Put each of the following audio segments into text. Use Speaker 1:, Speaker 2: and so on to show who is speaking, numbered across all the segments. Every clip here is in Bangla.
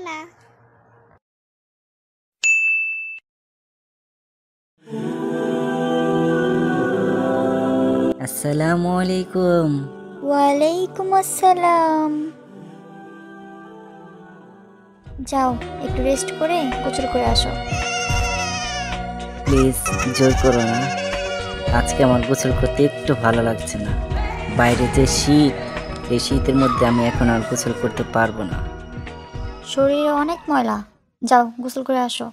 Speaker 1: না।
Speaker 2: আসসালামু আলাইকুম।
Speaker 1: ওয়ালাইকুম আসসালাম। যাও একটু রেস্ট করে গোসল করে আসো।
Speaker 2: প্লিজ জোর করো না, আজকে আমার গোসল করতে একটু ভালো লাগছে না। বাইরে যে শীত, এই শীতের মধ্যে আমি এখন আর গোসল করতে পারবো না।
Speaker 1: শরীরে অনেক ময়লা, যাও গোসল করে আসো।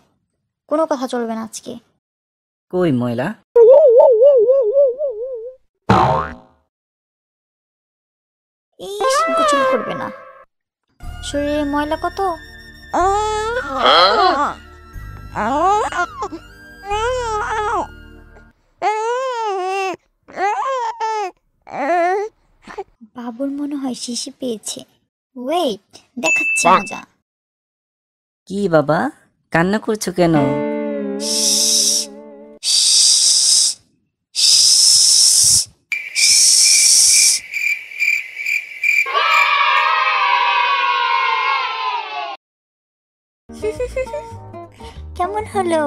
Speaker 1: কোনো কথা চলবে না আজকে।
Speaker 2: কই ময়লা?
Speaker 1: ইস, গোসল করবে না, শরীরে ময়লা কত। বাবুর মনে হয় শিশি পেয়েছে। ওয়েট, দেখাচ্ছি মজা।
Speaker 2: কি বাবা, কান্না করছো কেন?
Speaker 1: কেমন হলো?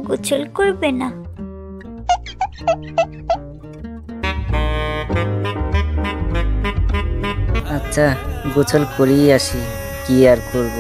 Speaker 1: গোসল করবে না?
Speaker 2: আচ্ছা, গোসল করেই আসি, কি আর করব।